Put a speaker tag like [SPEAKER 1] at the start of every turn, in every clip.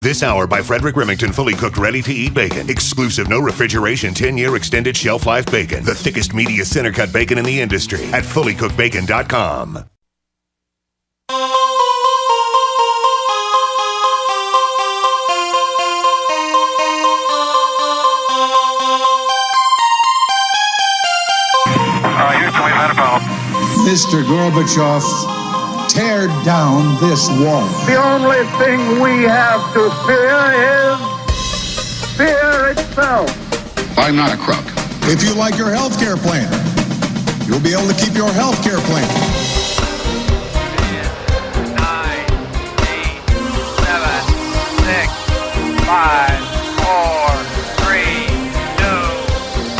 [SPEAKER 1] This hour by Frederick Remington fully cooked, ready-to-eat bacon. Exclusive, no refrigeration, 10-year extended shelf life bacon. The thickest, meatiest center-cut bacon in the industry at fullycookedbacon.com.
[SPEAKER 2] Mr. Gorbachev, tear down this wall.
[SPEAKER 3] The only thing we have to fear is fear itself.
[SPEAKER 4] I'm not a crook.
[SPEAKER 2] If you like your health care plan, you'll be able to keep your health care plan.
[SPEAKER 3] 10, 9, 8, 7, 6, 5, 4, 3, 2,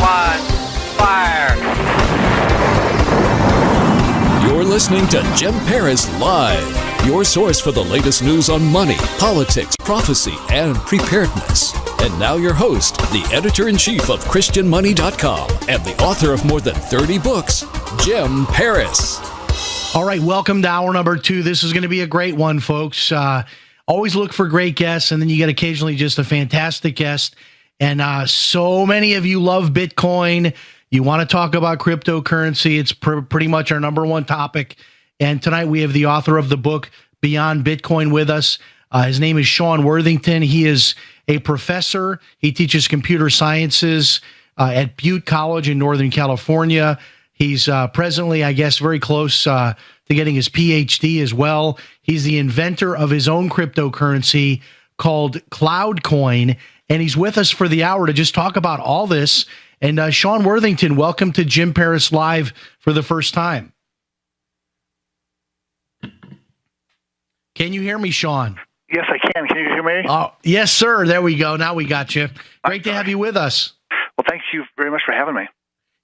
[SPEAKER 3] 1, fire.
[SPEAKER 5] You're listening to Jim Paris Live, your source for the latest news on money, politics, prophecy, and preparedness. And now your host, the editor-in-chief of ChristianMoney.com and the author of more than 30 books, Jim Paris.
[SPEAKER 6] All right, welcome to hour number 2. This is going to be a great one, folks. Always look for great guests, and then you get occasionally just a fantastic guest. And so many of you love Bitcoin. You want to talk about cryptocurrency. It's pretty much our number one topic. And tonight we have the author of the book, Beyond Bitcoin, with us. His name is Sean Worthington. He is a professor. He teaches computer sciences at Butte College in Northern California. He's presently, I guess, very close to getting his PhD as well. He's the inventor of his own cryptocurrency called CloudCoin. And he's with us for the hour to just talk about all this. And Sean Worthington, welcome to Jim Paris Live for the first time. Can you hear me, Sean?
[SPEAKER 3] Yes, I can. Can you hear me?
[SPEAKER 6] Oh, yes, sir. There we go. Now we got you. Great to have you with us.
[SPEAKER 3] Well, thank you very much for having me.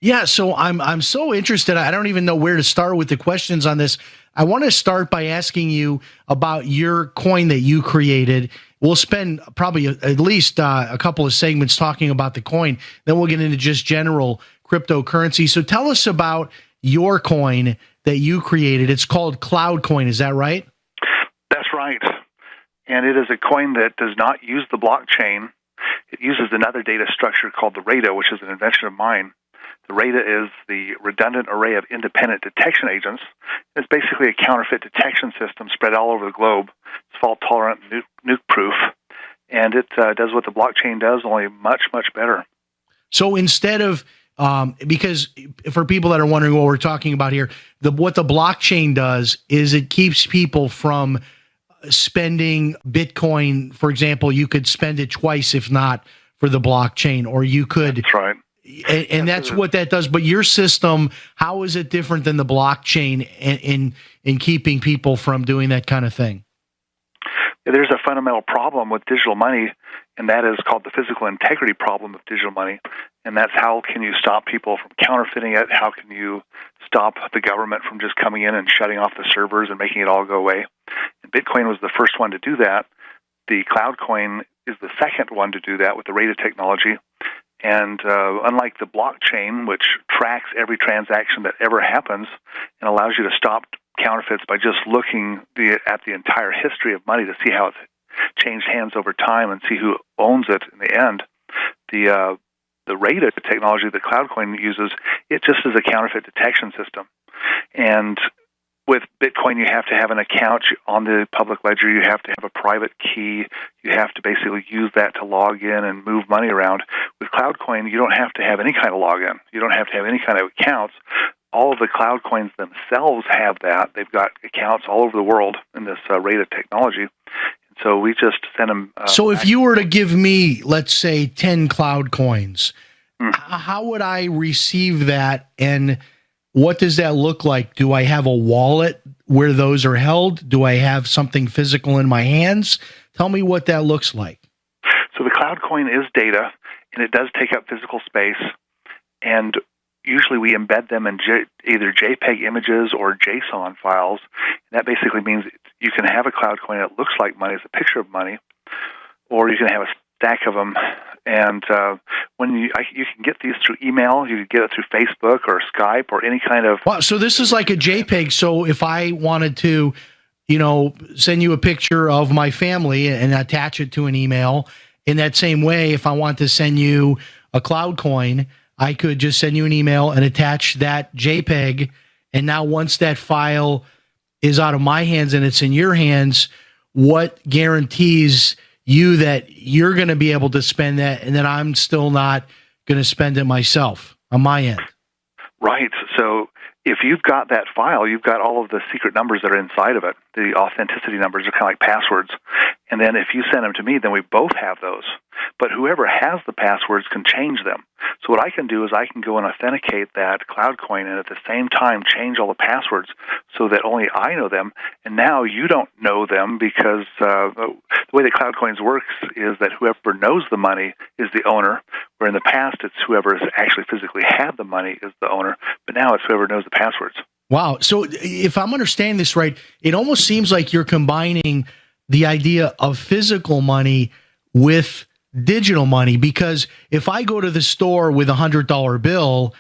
[SPEAKER 6] Yeah, so I'm so interested. I don't even know where to start with the questions on this. I want to start by asking you about your coin that you created. We'll spend probably at least a couple of segments talking about the coin. Then we'll get into just general cryptocurrency. So tell us about your coin that you created. It's called CloudCoin. Is that right?
[SPEAKER 3] That's right. And it is a coin that does not use the blockchain. It uses another data structure called the raida, which is an invention of mine. The raida is the redundant array of independent detection agents. It's basically a counterfeit detection system spread all over the globe. It's fault-tolerant, nuke-proof, and it does what the blockchain does, only much, much better.
[SPEAKER 6] So instead of, because for people that are wondering what we're talking about here, what the blockchain does is it keeps people from spending Bitcoin. For example, you could spend it twice if not for the blockchain, or you could...
[SPEAKER 3] That's right.
[SPEAKER 6] And that's what that does. But your system, how is it different than the blockchain in keeping people from doing that kind of thing?
[SPEAKER 3] There's a fundamental problem with digital money, and that is called the physical integrity problem of digital money. And that's how can you stop people from counterfeiting it? How can you stop the government from just coming in and shutting off the servers and making it all go away? And Bitcoin was the first one to do that. The CloudCoin is the second one to do that with the raida technology. And unlike the blockchain, which tracks every transaction that ever happens and allows you to stop counterfeits by just looking at the entire history of money to see how it's changed hands over time and see who owns it in the end, the raida technology that CloudCoin uses, it just is a counterfeit detection system. And with Bitcoin, you have to have an account on the public ledger. You have to have a private key. You have to basically use that to log in and move money around. With CloudCoin, you don't have to have any kind of login. You don't have to have any kind of accounts. All of the CloudCoins themselves have that. They've got accounts all over the world in this raida technology. And so we just send them...
[SPEAKER 6] so if you were to give me, let's say, 10 CloudCoins, how would I receive that, and what does that look like? Do I have a wallet where those are held? Do I have something physical in my hands? Tell me what that looks like.
[SPEAKER 3] So the CloudCoin is data, and it does take up physical space. And usually we embed them in either JPEG images or JSON files. And that basically means you can have a CloudCoin that looks like money, it's a picture of money, or you can have a stack of them. And when you can get these through email, you can get it through Facebook or Skype or any kind of...
[SPEAKER 6] Wow, so this is like a JPEG. So if I wanted to send you a picture of my family and attach it to an email. In that same way, if I want to send you a CloudCoin, I could just send you an email and attach that JPEG. And now once that file is out of my hands and it's in your hands, what guarantees you that you're going to be able to spend that and that I'm still not going to spend it myself on my end?
[SPEAKER 3] Right. So if you've got that file, you've got all of the secret numbers that are inside of it. The authenticity numbers are kind of like passwords. And then if you send them to me, then we both have those. But whoever has the passwords can change them. So what I can do is I can go and authenticate that CloudCoin and at the same time change all the passwords so that only I know them. And now you don't know them because the way that CloudCoins works is that whoever knows the money is the owner, where in the past it's whoever has actually physically had the money is the owner, but now it's whoever knows the passwords.
[SPEAKER 6] Wow. So if I'm understanding this right, it almost seems like you're combining the idea of physical money with digital money, because if I go to the store with $100 bill,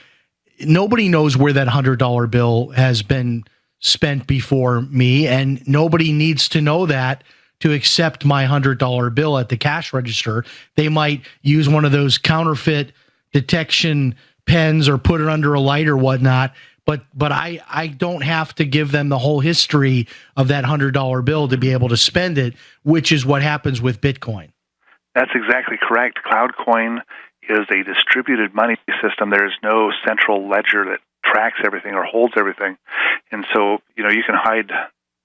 [SPEAKER 6] nobody knows where that $100 bill has been spent before me, and nobody needs to know that to accept my $100 bill at the cash register. They might use one of those counterfeit detection pens or put it under a light or whatnot, but I don't have to give them the whole history of that $100 bill to be able to spend it, which is what happens with Bitcoin.
[SPEAKER 3] That's exactly correct. CloudCoin is a distributed money system. There is no central ledger that tracks everything or holds everything. And so, you can hide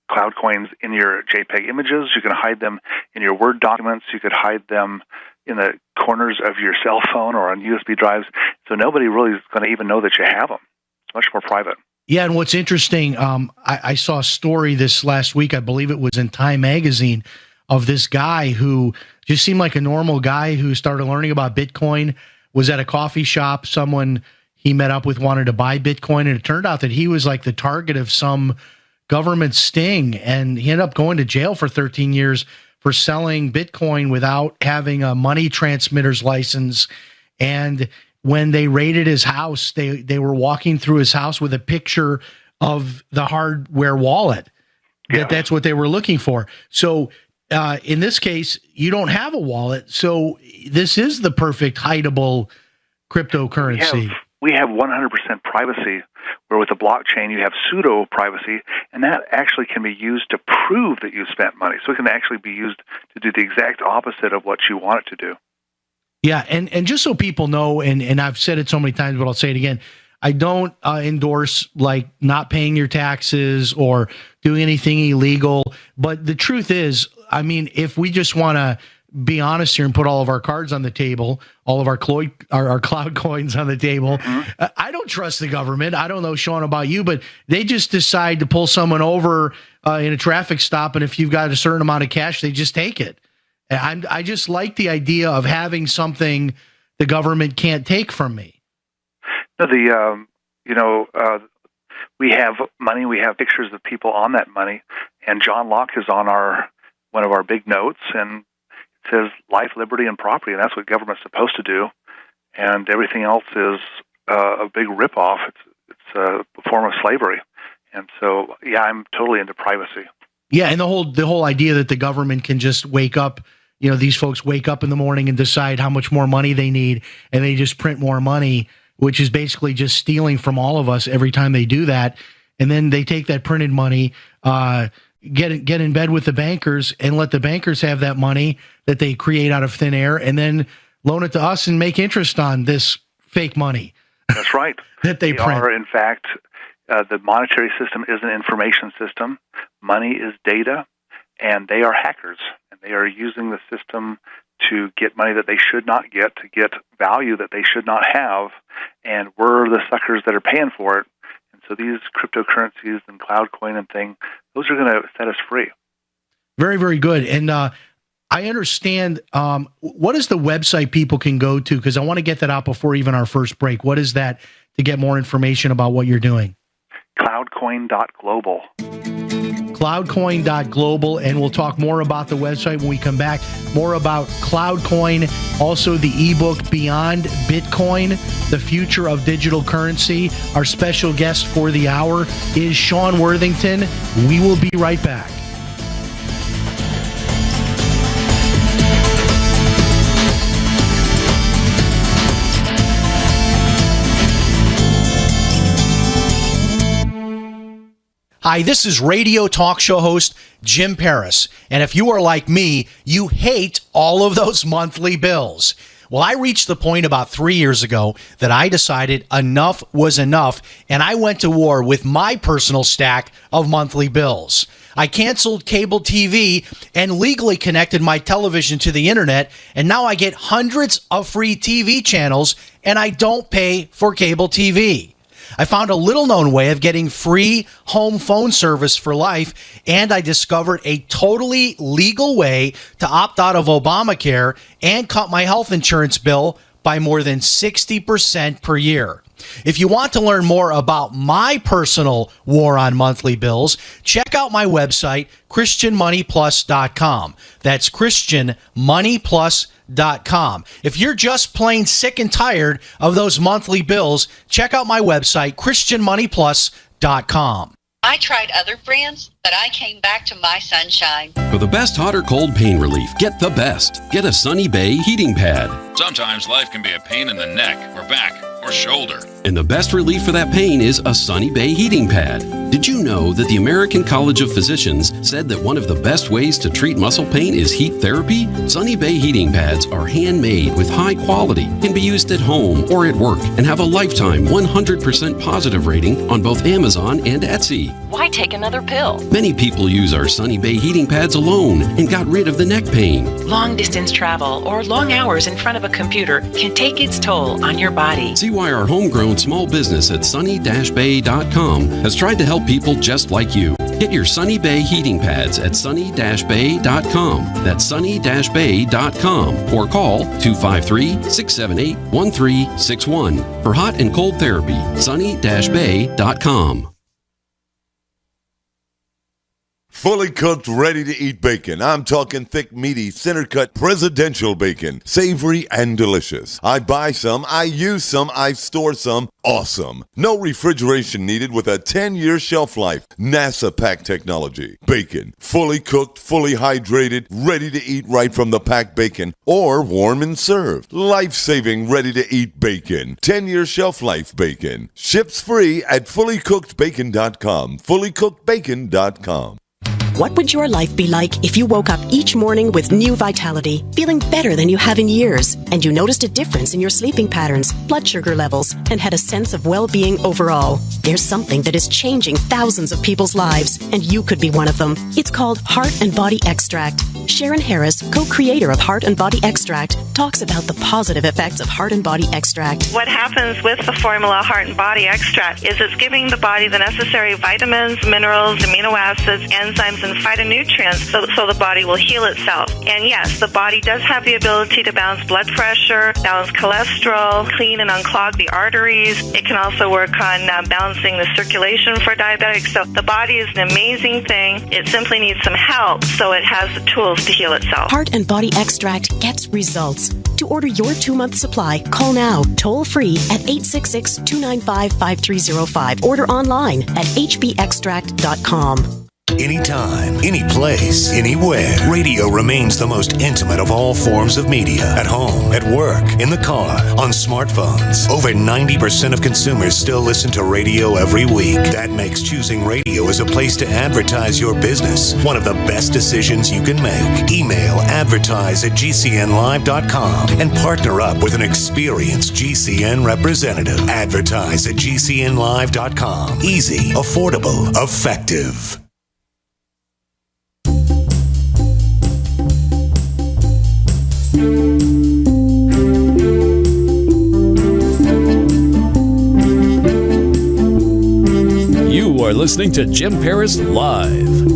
[SPEAKER 3] CloudCoins in your JPEG images. You can hide them in your Word documents. You could hide them in the corners of your cell phone or on USB drives. So nobody really is going to even know that you have them. It's much more private.
[SPEAKER 6] Yeah, and what's interesting, I saw a story this last week, I believe it was in Time Magazine, of this guy who just seemed like a normal guy who started learning about Bitcoin, was at a coffee shop. Someone he met up with wanted to buy Bitcoin, and it turned out that he was like the target of some government sting, and he ended up going to jail for 13 years for selling Bitcoin without having a money transmitter's license. And when they raided his house, they were walking through his house with a picture of the hardware wallet.
[SPEAKER 3] Yeah.
[SPEAKER 6] That's what they were looking for. So in this case, you don't have a wallet, so this is the perfect hideable cryptocurrency.
[SPEAKER 3] We have 100% privacy, where with the blockchain you have pseudo privacy, and that actually can be used to prove that you spent money. So it can actually be used to do the exact opposite of what you want it to do.
[SPEAKER 6] Yeah, and just so people know, and I've said it so many times, but I'll say it again, I don't endorse like not paying your taxes or doing anything illegal. But the truth is, I mean, if we just want to be honest here and put all of our cards on the table, all of our cloud coins on the table, I don't trust the government. I don't know, Sean, about you, but they just decide to pull someone over in a traffic stop, and if you've got a certain amount of cash, they just take it. And I just like the idea of having something the government can't take from me.
[SPEAKER 3] No, we have money. We have pictures of people on that money, and John Locke is on one of our big notes, and it says life, liberty, and property, and that's what government's supposed to do. And everything else is a big ripoff. It's a form of slavery, and so yeah, I'm totally into privacy.
[SPEAKER 6] Yeah, and the whole idea that the government can just wake up. These folks wake up in the morning and decide how much more money they need, and they just print more money, which is basically just stealing from all of us every time they do that. And then they take that printed money, get in bed with the bankers and let the bankers have that money that they create out of thin air and then loan it to us and make interest on this fake money.
[SPEAKER 3] That's right.
[SPEAKER 6] that they print.
[SPEAKER 3] In fact, the monetary system is an information system. Money is data, and they are hackers. And they are using the system to get money that they should not get, to get value that they should not have, and we're the suckers that are paying for it. And so these cryptocurrencies and CloudCoin and thing, those are going to set us free.
[SPEAKER 6] Very, very good. And I understand, what is the website people can go to? Because I want to get that out before even our first break. What is that to get more information about what you're doing?
[SPEAKER 3] CloudCoin.global.
[SPEAKER 6] CloudCoin.global, and we'll talk more about the website when we come back. More about CloudCoin, also the ebook Beyond Bitcoin, the future of digital currency. Our special guest for the hour is Sean Worthington. We will be right back. Hi, this is radio talk show host Jim Paris. And if you are like me, you hate all of those monthly bills. Well, I reached the point about 3 years ago that I decided enough was enough, and I went to war with my personal stack of monthly bills. I canceled cable TV and legally connected my television to the internet, and now I get hundreds of free TV channels, and I don't pay for cable TV. I found a little-known way of getting free home phone service for life, and I discovered a totally legal way to opt out of Obamacare and cut my health insurance bill by more than 60% per year. If you want to learn more about my personal war on monthly bills, check out my website, ChristianMoneyPlus.com. That's ChristianMoneyPlus.com. If you're just plain sick and tired of those monthly bills, check out my website, ChristianMoneyPlus.com.
[SPEAKER 4] I tried other brands, but I came back to my Sunshine.
[SPEAKER 7] For the best hot or cold pain relief, get the best. Get a Sunny Bay heating pad.
[SPEAKER 8] Sometimes life can be a pain in the neck or back or shoulder.
[SPEAKER 7] And the best relief for that pain is a Sunny Bay heating pad. Did you know that the American College of Physicians said that one of the best ways to treat muscle pain is heat therapy? Sunny Bay heating pads are handmade with high quality, can be used at home or at work, and have a lifetime 100% positive rating on both Amazon and Etsy.
[SPEAKER 9] Why take another pill?
[SPEAKER 7] Many people use our Sunny Bay heating pads alone and got rid of the neck pain.
[SPEAKER 9] Long distance travel or long hours in front of a computer can take its toll on your body.
[SPEAKER 7] See why our homegrown small business at sunny-bay.com has tried to help people just like you. Get your Sunny Bay heating pads at sunny-bay.com. That's sunny-bay.com or call 253-678-1361 for hot and cold therapy. sunny-bay.com.
[SPEAKER 10] Fully cooked, ready-to-eat bacon. I'm talking thick, meaty, center-cut presidential bacon. Savory and delicious. I buy some, I use some, I store some. Awesome. No refrigeration needed with a 10-year shelf life. NASA-packed technology. Bacon. Fully cooked, fully hydrated, ready to eat right from the packed bacon or warm and served. Life-saving, ready-to-eat bacon. 10-year shelf life bacon. Ships free at fullycookedbacon.com. Fullycookedbacon.com.
[SPEAKER 11] What would your life be like if you woke up each morning with new vitality, feeling better than you have in years, and you noticed a difference in your sleeping patterns, blood sugar levels, and had a sense of well-being overall? There's something that is changing thousands of people's lives, and you could be one of them. It's called Heart and Body Extract. Sharon Harris, co-creator of Heart and Body Extract, talks about the positive effects of Heart and Body Extract.
[SPEAKER 12] What happens with the formula Heart and Body Extract is it's giving the body the necessary vitamins, minerals, amino acids, enzymes, and phytonutrients so the body will heal itself. And yes, the body does have the ability to balance blood pressure, balance cholesterol, clean and unclog the arteries. It can also work on balancing the circulation for diabetics. So the body is an amazing thing. It simply needs some help so it has the tools to heal itself.
[SPEAKER 11] Heart and Body Extract gets results. To order your 2-month supply, call now, toll free at 866-295-5305. Order online at hbextract.com.
[SPEAKER 1] Anytime, any place, anywhere, radio remains the most intimate of all forms of media. At home, at work, in the car, on smartphones. Over 90% of consumers still listen to radio every week. That makes choosing radio as a place to advertise your business one of the best decisions you can make. Email advertise@gcnlive.com and partner up with an experienced GCN representative. Advertise@gcnlive.com. Easy, affordable, effective.
[SPEAKER 5] You are listening to Jim Paris Live.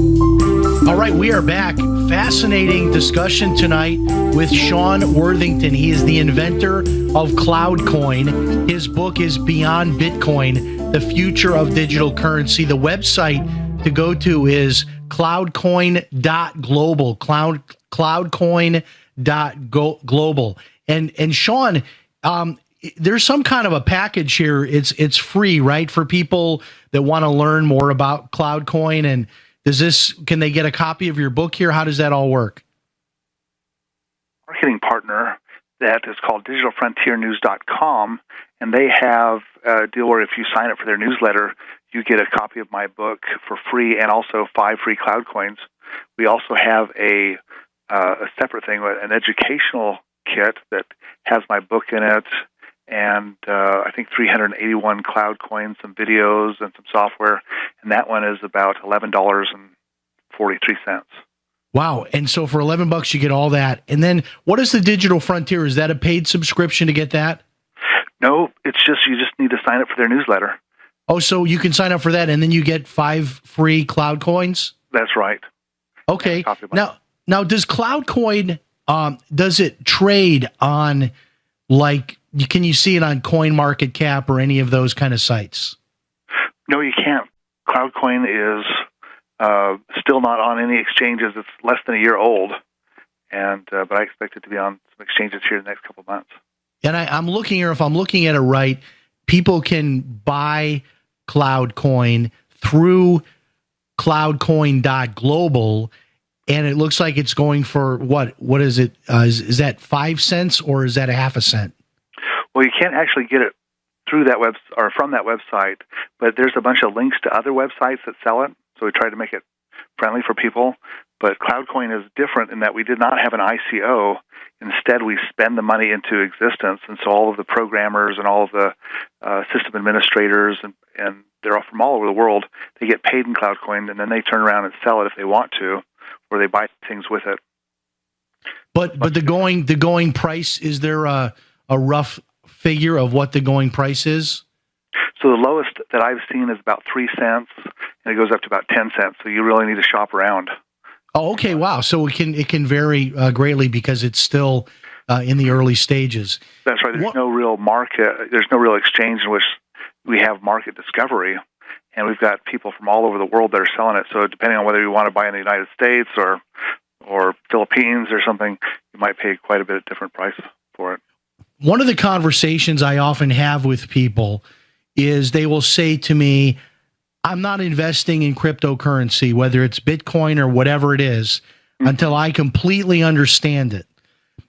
[SPEAKER 6] All right, we are back. Fascinating discussion tonight with Sean Worthington. He is the inventor of CloudCoin. His book is Beyond Bitcoin, The Future of Digital Currency. The website to go to is cloudcoin.global. Cloudcoin.global. And Sean, there's some kind of a package here. It's free, right, for people that want to learn more about CloudCoin. And can they get a copy of your book here? How does that all work?
[SPEAKER 3] Marketing partner that is called digitalfrontiernews.com, and they have a deal where if you sign up for their newsletter, you get a copy of my book for free and also 5 free CloudCoins. We also have a separate thing, an educational kit that has my book in it, and I think 381 CloudCoins, some videos, and some software, and that one is about $11.43.
[SPEAKER 6] Wow. And so for $11 you get all that. And then what is the Digital Frontier? Is that a paid subscription to get that?
[SPEAKER 3] No, it's just you just need to sign up for their newsletter.
[SPEAKER 6] Oh, so you can sign up for that and then you get 5 free CloudCoins?
[SPEAKER 3] That's right.
[SPEAKER 6] Okay. Now does CloudCoin does it trade on, like, can you see it on CoinMarketCap or any of those kind of sites?
[SPEAKER 3] No, you can't. CloudCoin is still not on any exchanges. It's less than a year old, and but I expect it to be on some exchanges here in the next couple of months.
[SPEAKER 6] And I'm looking here, if I'm looking at it right, people can buy CloudCoin through cloudcoin.global, and it looks like it's going for what is it? Is that 5 cents or is that a half a cent?
[SPEAKER 3] Well, you can't actually get it through that web or from that website, but there's a bunch of links to other websites that sell it. So we try to make it friendly for people. But CloudCoin is different in that we did not have an ICO. Instead, we spend the money into existence. And so all of the programmers and all of the system administrators, and they're all from all over the world, they get paid in CloudCoin, and then they turn around and sell it if they want to, or they buy things with it.
[SPEAKER 6] But the going price, is there a rough figure of what the going price is?
[SPEAKER 3] So the lowest that I've seen is about 3 cents, and it goes up to about 10 cents. So you really need to shop around.
[SPEAKER 6] Oh, okay. Wow. So it can vary greatly because it's still in the early stages.
[SPEAKER 3] That's right. There's no real market. There's no real exchange in which we have market discovery, and we've got people from all over the world that are selling it. So depending on whether you want to buy in the United States or Philippines or something, you might pay quite a bit of different price for it.
[SPEAKER 6] One of the conversations I often have with people is they will say to me, I'm not investing in cryptocurrency, whether it's Bitcoin or whatever it is, until I completely understand it.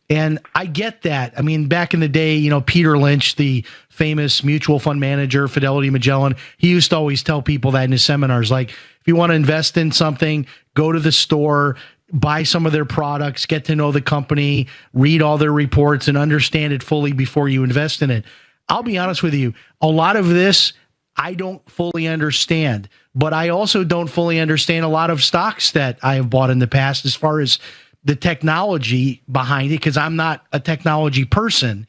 [SPEAKER 6] And I get that. I mean, back in the day, Peter Lynch, the famous mutual fund manager, Fidelity Magellan, he used to always tell people that in his seminars, like, if you want to invest in something, go to the store, buy some of their products, get to know the company, read all their reports, and understand it fully before you invest in it. I'll be honest with you, a lot of this I don't fully understand, but I also don't fully understand a lot of stocks that I have bought in the past as far as the technology behind it, because I'm not a technology person.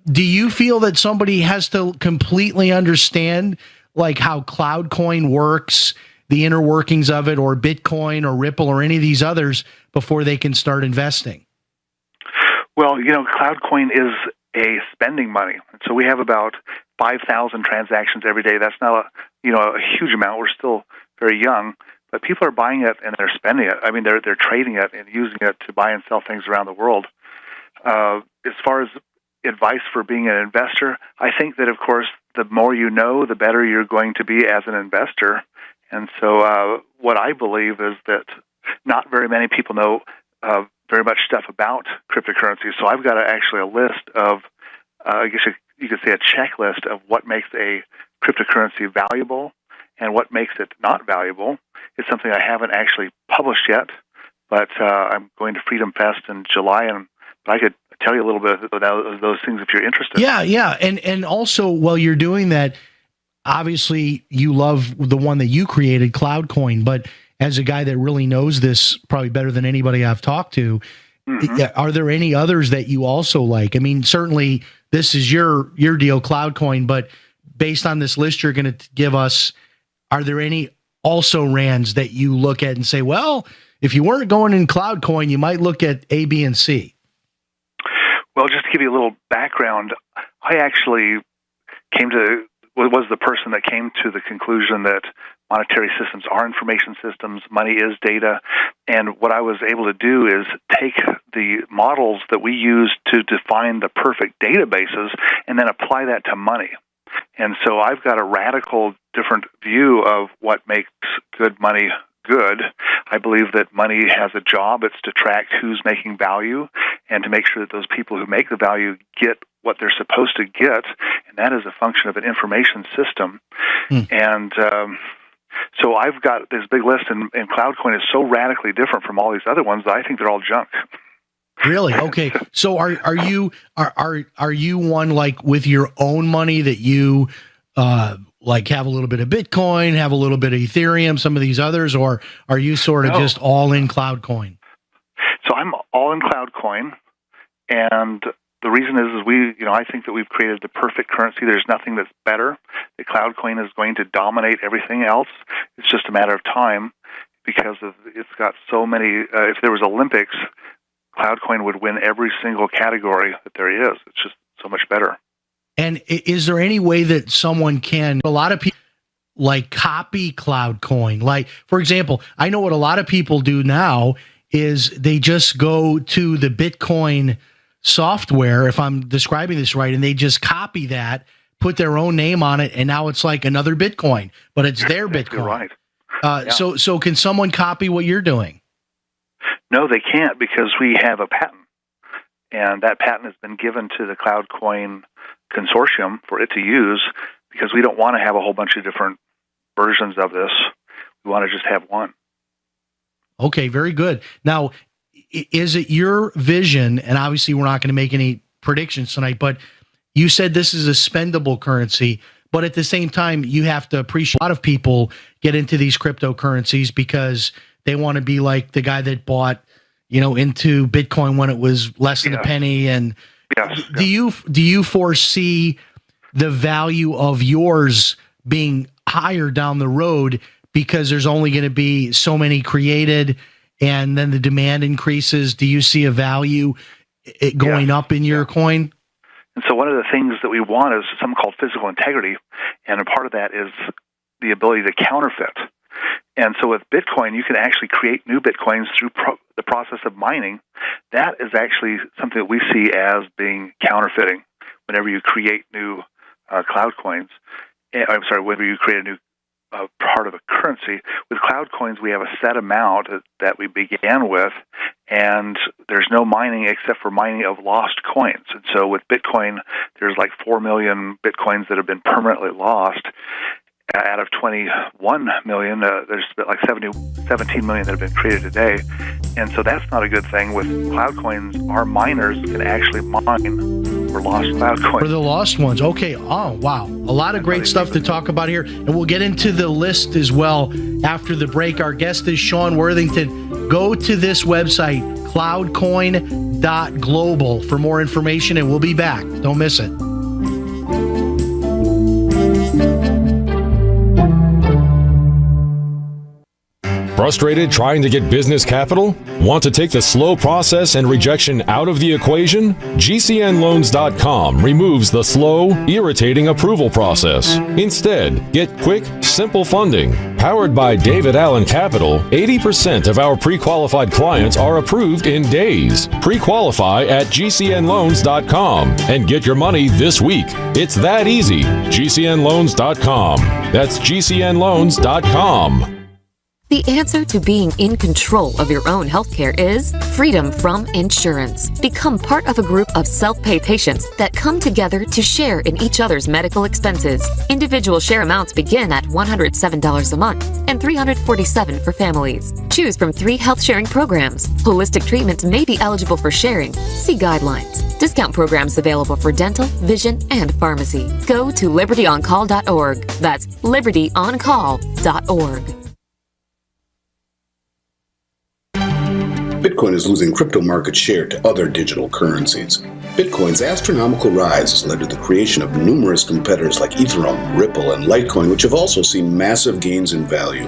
[SPEAKER 6] Do you feel that somebody has to completely understand like how CloudCoin works, the inner workings of it, or Bitcoin or Ripple or any of these others before they can start investing?
[SPEAKER 3] Well, CloudCoin is a spending money. So we have about 5,000 transactions every day. That's not a huge amount. We're still very young, but people are buying it and they're spending it. I mean, they're trading it and using it to buy and sell things around the world. As far as advice for being an investor, I think that, of course, the more you know, the better you're going to be as an investor. And so what I believe is that not very many people know very much stuff about cryptocurrency. So I've got actually a list of, I guess you could say a checklist of what makes a cryptocurrency valuable and what makes it not valuable. It's something I haven't actually published yet, but I'm going to Freedom Fest in July, and I could tell you a little bit about those things if you're interested.
[SPEAKER 6] Yeah. And also, while you're doing that, obviously you love the one that you created, CloudCoin, but as a guy that really knows this probably better than anybody I've talked to, are there any others that you also like? I mean, certainly this is your deal, CloudCoin, but based on this list you're going to give us, are there any also RANds that you look at and say, well, if you weren't going in CloudCoin, you might look at A, B, and C?
[SPEAKER 3] Well, just to give you a little background, I actually was the person that came to the conclusion that monetary systems are information systems, money is data, and what I was able to do is take the models that we use to define the perfect databases and then apply that to money. And so I've got a radical different view of what makes good money good. I believe that money has a job. It's to track who's making value and to make sure that those people who make the value get what they're supposed to get, and that is a function of an information system. And so I've got this big list, and CloudCoin is so radically different from all these other ones that I think they're all junk.
[SPEAKER 6] Really? Okay. So are you one like with your own money that you like have a little bit of Bitcoin, have a little bit of Ethereum, some of these others, or are you sort of just all in CloudCoin?
[SPEAKER 3] So I'm all in CloudCoin, and the reason is I think that we've created the perfect currency. There's nothing that's better. The CloudCoin is going to dominate everything else. It's just a matter of time because it's got so many. If there was Olympics, CloudCoin would win every single category that there is. It's just so much better.
[SPEAKER 6] And is there any way that someone can? A lot of people like copy CloudCoin. Like, for example, I know what a lot of people do now is they just go to the Bitcoin software, if I'm describing this right, and they just copy that, put their own name on it, and now it's like another Bitcoin, but it's their Bitcoin.
[SPEAKER 3] Right.
[SPEAKER 6] So can someone copy what you're doing?
[SPEAKER 3] No, they can't, because we have a patent, and that patent has been given to the CloudCoin consortium for it to use, because we don't want to have a whole bunch of different versions of this. We want to just have one. Okay,
[SPEAKER 6] very good. Now, is it your vision, and obviously we're not going to make any predictions tonight, but you said this is a spendable currency, but at the same time, you have to appreciate a lot of people get into these cryptocurrencies because they want to be like the guy that bought, into Bitcoin when it was less than a penny. And do you foresee the value of yours being higher down the road because there's only going to be so many created and then the demand increases? Do you see a value going up in your coin?
[SPEAKER 3] And so one of the things that we want is something called physical integrity, and a part of that is the ability to counterfeit. And so with Bitcoin, you can actually create new Bitcoins through the process of mining. That is actually something that we see as being counterfeiting. Whenever you create new CloudCoins, whenever you create a new part of a currency. With CloudCoins, we have a set amount that we began with, and there's no mining except for mining of lost coins. And so with Bitcoin, there's like 4 million Bitcoins that have been permanently lost. Out of 21 million, there's like 17 million that have been created today. And so that's not a good thing. With CloudCoins, our miners can actually mine for lost CloudCoins.
[SPEAKER 6] For the lost ones. Okay. Oh, wow. A lot of great stuff to talk about here. And we'll get into the list as well after the break. Our guest is Sean Worthington. Go to this website, cloudcoin.global, for more information, and we'll be back. Don't miss it.
[SPEAKER 13] Frustrated trying to get business capital? Want to take the slow process and rejection out of the equation? GCNloans.com removes the slow, irritating approval process. Instead, get quick, simple funding. Powered by David Allen Capital, 80% of our pre-qualified clients are approved in days. Pre-qualify at GCNloans.com and get your money this week. It's that easy. GCNloans.com. That's GCNloans.com.
[SPEAKER 14] The answer to being in control of your own healthcare is freedom from insurance. Become part of a group of self-pay patients that come together to share in each other's medical expenses. Individual share amounts begin at $107 a month and $347 for families. Choose from 3 health-sharing programs. Holistic treatments may be eligible for sharing. See guidelines. Discount programs available for dental, vision, and pharmacy. Go to libertyoncall.org. That's libertyoncall.org.
[SPEAKER 15] Bitcoin is losing crypto market share to other digital currencies. Bitcoin's astronomical rise has led to the creation of numerous competitors like Ethereum, Ripple, and Litecoin, which have also seen massive gains in value.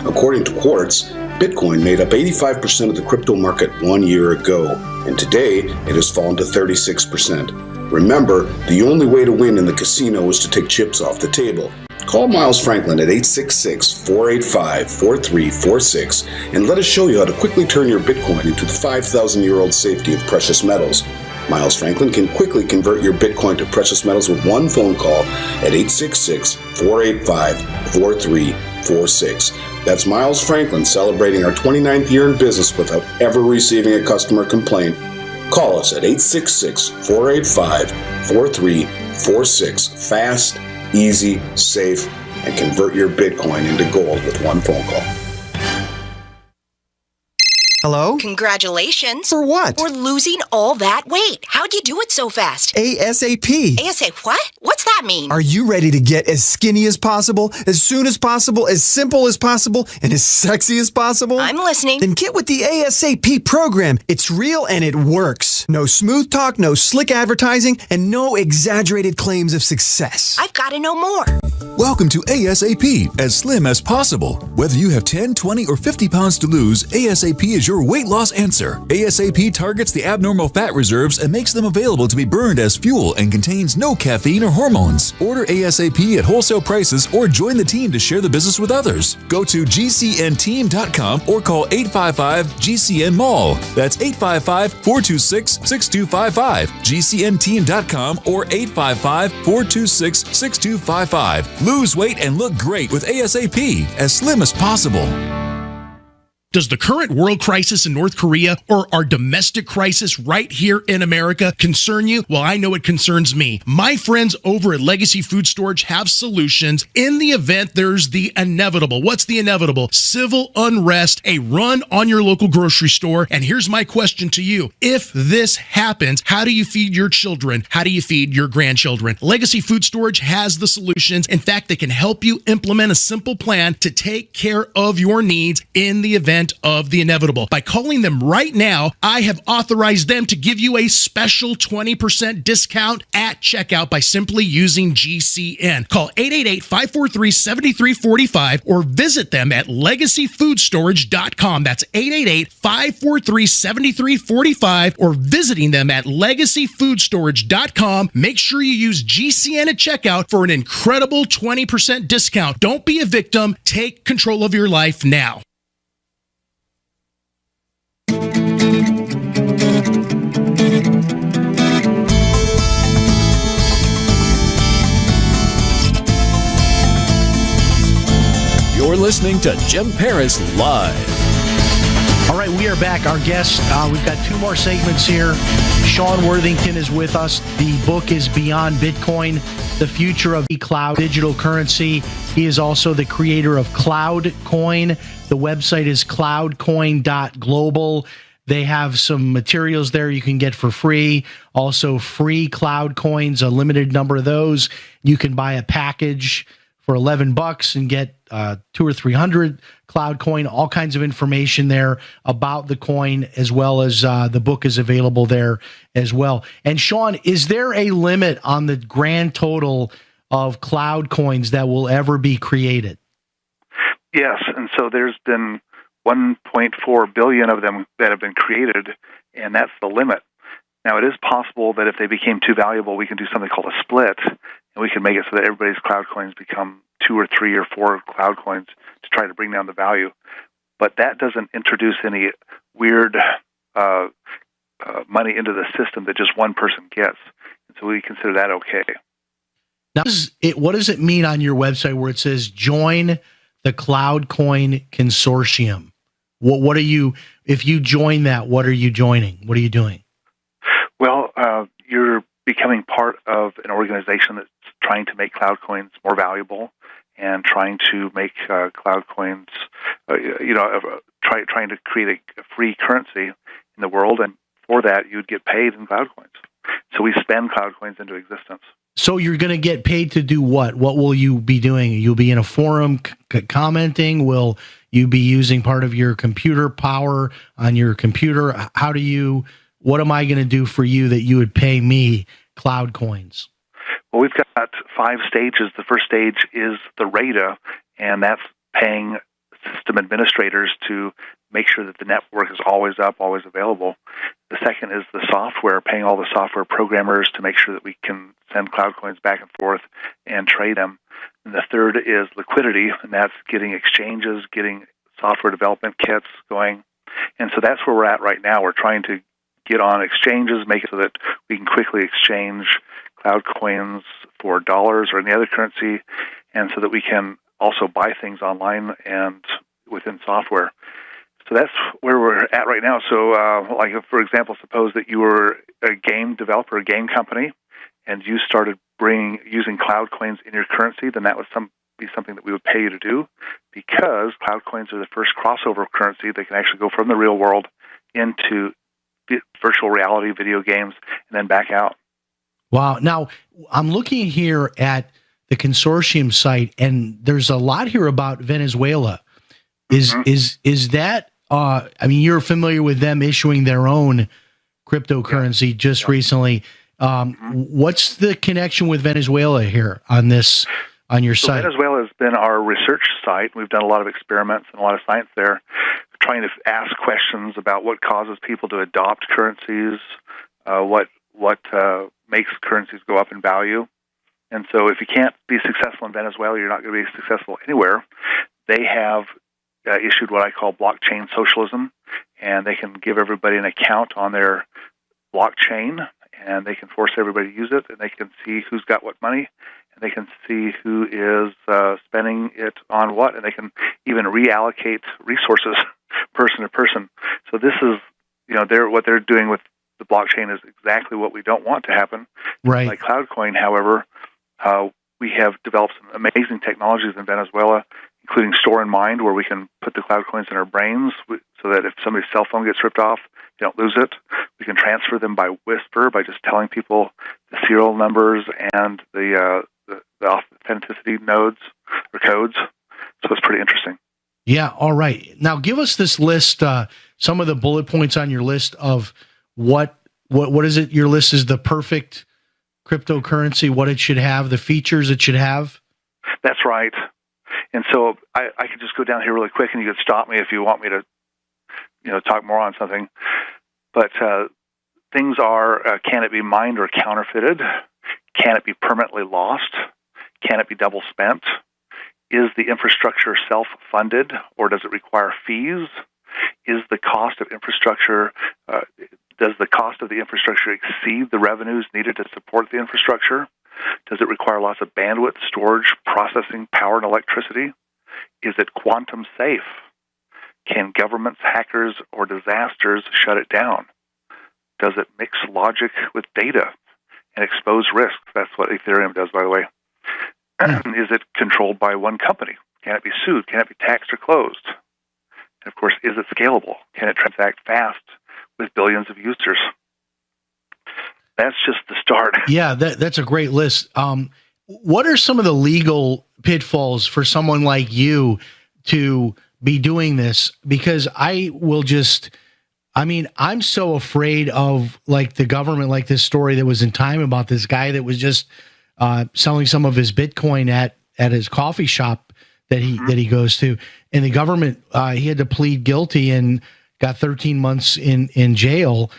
[SPEAKER 15] According to Quartz, Bitcoin made up 85% of the crypto market 1 year ago, and today it has fallen to 36%. Remember, the only way to win in the casino is to take chips off the table. Call Miles Franklin at 866-485-4346 and let us show you how to quickly turn your Bitcoin into the 5,000-year-old safety of precious metals. Miles Franklin can quickly convert your Bitcoin to precious metals with one phone call at 866-485-4346. That's Miles Franklin celebrating our 29th year in business without ever receiving a customer complaint. Call us at 866-485-4346. Fast, easy, safe, and convert your Bitcoin into gold with one phone call.
[SPEAKER 16] Hello?
[SPEAKER 17] Congratulations.
[SPEAKER 16] For what?
[SPEAKER 17] For losing all that weight. How'd you do it so fast?
[SPEAKER 16] ASAP.
[SPEAKER 17] ASAP what? What's that mean?
[SPEAKER 16] Are you ready to get as skinny as possible, as soon as possible, as simple as possible, and as sexy as possible?
[SPEAKER 17] I'm listening.
[SPEAKER 16] Then get with the ASAP program. It's real and it works. No smooth talk, no slick advertising, and no exaggerated claims of success.
[SPEAKER 17] I've got to know more.
[SPEAKER 18] Welcome to ASAP, as slim as possible. Whether you have 10, 20, or 50 pounds to lose, ASAP is your weight loss answer. ASAP targets the abnormal fat reserves and makes them available to be burned as fuel and contains no caffeine or hormones. Order ASAP at wholesale prices or join the team to share the business with others. Go to gcnteam.com or call 855-GCN-MALL. That's 855-426-6255. gcnteam.com or 855-426-6255. Lose weight and look great with ASAP, as slim as possible.
[SPEAKER 19] Does the current world crisis in North Korea or our domestic crisis right here in America concern you? Well, I know it concerns me. My friends over at Legacy Food Storage have solutions in the event there's the inevitable. What's the inevitable? Civil unrest, a run on your local grocery store. And here's my question to you. If this happens, how do you feed your children? How do you feed your grandchildren? Legacy Food Storage has the solutions. In fact, they can help you implement a simple plan to take care of your needs in the event of the inevitable. By calling them right now, I have authorized them to give you a special 20% discount at checkout by simply using GCN. Call 888-543-7345 or visit them at legacyfoodstorage.com. That's 888-543-7345 or visiting them at legacyfoodstorage.com. Make sure you use GCN at checkout for an incredible 20% discount. Don't be a victim. Take control of your life now.
[SPEAKER 5] You're listening to Jim Paris Live.
[SPEAKER 6] All right, we are back. Our guest, we've got two more segments here. Sean Worthington is with us. The book is Beyond Bitcoin, The Future of Cloud Digital Currency. He is also the creator of CloudCoin. The website is cloudcoin.global. They have some materials there you can get for free. Also, free cloud coins, a limited number of those. You can buy a package for $11 and get 200 or 300 cloud coin. All kinds of information there about the coin, as well as the book is available there as well. And Sean, is there a limit on the grand total of cloud coins that will ever be created?
[SPEAKER 3] Yes, and so there's been 1.4 billion of them that have been created, and that's the limit. Now, it is possible that if they became too valuable, we can do something called a split, and we can make it so that everybody's cloud coins become 2 or 3 or 4 cloud coins to try to bring down the value. But that doesn't introduce any weird money into the system that just one person gets. And so we consider that okay.
[SPEAKER 6] Now, what does it mean on your website where it says join the CloudCoin Consortium? What are you, if you join that, what are you joining? What are you doing?
[SPEAKER 3] Well, you're becoming part of an organization that's trying to make cloud coins more valuable and trying to make cloud coins, trying to create a free currency in the world. And for that, you'd get paid in cloud coins. So we spend cloud coins into existence.
[SPEAKER 6] So you're going to get paid to do what? What will you be doing? You'll be in a forum commenting? Will you be using part of your computer power on your computer? What am I going to do for you that you would pay me cloud coins?
[SPEAKER 3] Well, we've got 5 stages. The first stage is the raida, and that's paying system administrators to make sure that the network is always up, always available. The second is the software, paying all the software programmers to make sure that we can send cloud coins back and forth and trade them. And the third is liquidity, and that's getting exchanges, getting software development kits going. And so that's where we're at right now. We're trying to get on exchanges, make it so that we can quickly exchange cloud coins for dollars or any other currency, and so that we can also buy things online and within software. So that's where we're at right now. So, like, for example, suppose that you were a game developer, a game company, and you started using cloud coins in your currency, then that would be something that we would pay you to do, because cloud coins are the first crossover currency. They can actually go from the real world into virtual reality video games and then back out.
[SPEAKER 6] Wow. Now, I'm looking here at the consortium site, and there's a lot here about Venezuela. Is that, I mean, you're familiar with them issuing their own cryptocurrency just recently. What's the connection with Venezuela here on your site?
[SPEAKER 3] Venezuela has been our research site. We've done a lot of experiments and a lot of science there, trying to ask questions about what causes people to adopt currencies, what makes currencies go up in value. And so if you can't be successful in Venezuela, you're not going to be successful anywhere. They have issued what I call blockchain socialism, and they can give everybody an account on their blockchain, and they can force everybody to use it, and they can see who's got what money, and they can see who is spending it on what, and they can even reallocate resources person to person. So this is, what they're doing with the blockchain is exactly what we don't want to happen.
[SPEAKER 6] Right.
[SPEAKER 3] Like CloudCoin, however, we have developed some amazing technologies in Venezuela, including store in mind, where we can put the cloud coins in our brains so that if somebody's cell phone gets ripped off, they don't lose it. We can transfer them by whisper, by just telling people the serial numbers and the authenticity nodes or codes. So it's pretty interesting.
[SPEAKER 6] Yeah. All right. Now give us this list, some of the bullet points on your list of what is it? Your list is the perfect cryptocurrency, what it should have, the features it should have.
[SPEAKER 3] That's right. And so I could just go down here really quick, and you could stop me if you want me to, talk more on something. But things are, can it be mined or counterfeited? Can it be permanently lost? Can it be double spent? Is the infrastructure self-funded, or does it require fees? Is the cost of infrastructure, does the cost of the infrastructure exceed the revenues needed to support the infrastructure? Does it require lots of bandwidth, storage, processing, power, and electricity? Is it quantum safe? Can governments, hackers, or disasters shut it down? Does it mix logic with data and expose risks? That's what Ethereum does, by the way. Is it controlled by one company? Can it be sued? Can it be taxed or closed? And of course, is it scalable? Can it transact fast with billions of users? That's just the start.
[SPEAKER 6] Yeah, that's a great list. What are some of the legal pitfalls for someone like you to be doing this? Because I'm so afraid of, like, the government, like this story that was in Time about this guy that was just selling some of his Bitcoin at his coffee shop that he goes to, and the government, he had to plead guilty and got 13 months in jail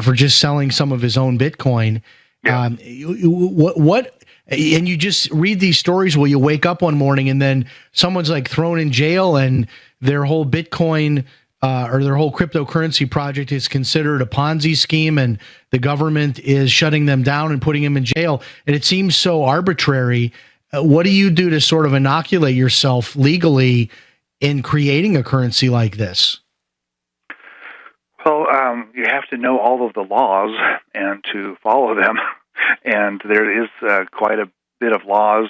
[SPEAKER 6] for just selling some of his own Bitcoin. Yeah. And you just read these stories where you wake up one morning and then someone's like thrown in jail and their whole Bitcoin or their whole cryptocurrency project is considered a Ponzi scheme, and the government is shutting them down and putting them in jail. And it seems so arbitrary. What do you do to sort of inoculate yourself legally in creating a currency like this?
[SPEAKER 3] Well, you have to know all of the laws and to follow them. And there is quite a bit of laws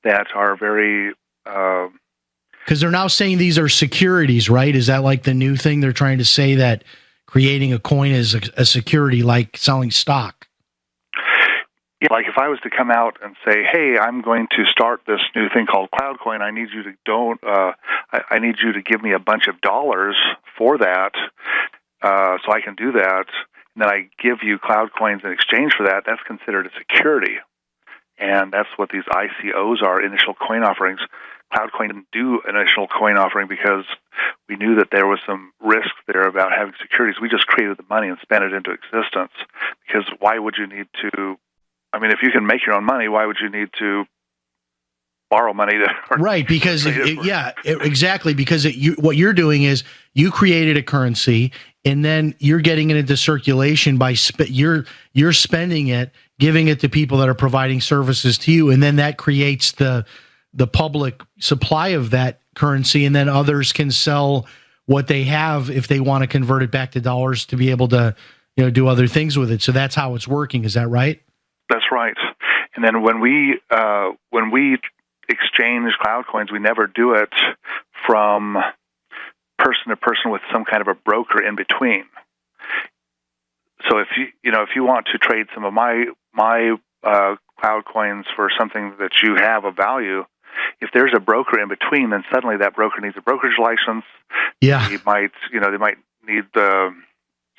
[SPEAKER 3] that are very...
[SPEAKER 6] Because they're now saying these are securities, right? Is that like the new thing? They're trying to say that creating a coin is a security, like selling stock.
[SPEAKER 3] Yeah, like if I was to come out and say, "Hey, I'm going to start this new thing called CloudCoin. I need you to I need you to give me a bunch of dollars for that, so I can do that." And then I give you cloud coins in exchange for that. That's considered a security, and that's what these ICOs are, initial coin offerings. CloudCoin didn't do initial coin offering because we knew that there was some risk there about having securities. We just created the money and spent it into existence. Because why would you need to? I mean, if you can make your own money, why would you need to borrow money to?
[SPEAKER 6] Right, because exactly. Because what you're doing is you created a currency, and then you're getting it into circulation by you're spending it, giving it to people that are providing services to you, and then that creates the public supply of that currency, and then others can sell what they have if they want to convert it back to dollars to be able to, do other things with it. So that's how it's working. Is that right?
[SPEAKER 3] That's right. And then when we exchange CloudCoins, we never do it from person to person with some kind of a broker in between. So if you want to trade some of my CloudCoins for something that you have of value, if there's a broker in between, then suddenly that broker needs a brokerage license.
[SPEAKER 6] Yeah,
[SPEAKER 3] they might need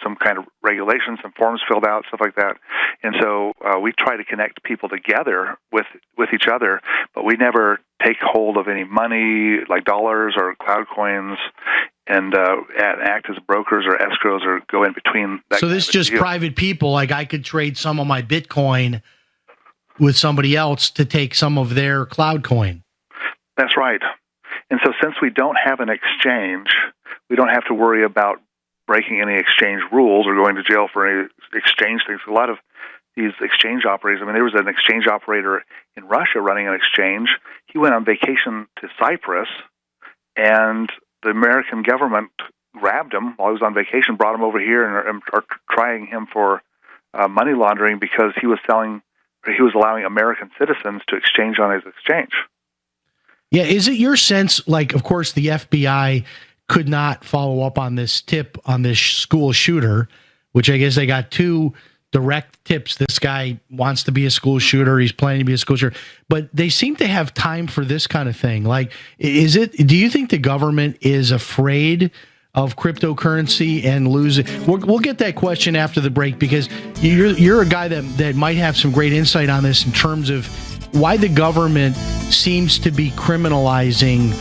[SPEAKER 3] some kind of regulations, some forms filled out, stuff like that. And so we try to connect people together with each other, but we never take hold of any money like dollars or CloudCoins and act as brokers or escrows or go in between.
[SPEAKER 6] So this is just private people. Like I could trade some of my Bitcoin with somebody else to take some of their CloudCoin. That's right.
[SPEAKER 3] And so since we don't have an exchange, we don't have to worry about breaking any exchange rules or going to jail for any exchange things. A lot of these exchange operators, there was an exchange operator in Russia running an exchange. He went on vacation to Cyprus, and the American government grabbed him while he was on vacation, brought him over here, and are trying him for money laundering because he was allowing American citizens to exchange on his exchange.
[SPEAKER 6] Yeah, is it your sense, like, of course, the FBI could not follow up on this tip on this school shooter, which I guess they got 2 direct tips. This guy wants to be a school shooter. He's planning to be a school shooter. But they seem to have time for this kind of thing. Like, do you think the government is afraid of cryptocurrency and losing? We'll get that question after the break, because you're a guy that might have some great insight on this in terms of why the government seems to be criminalizing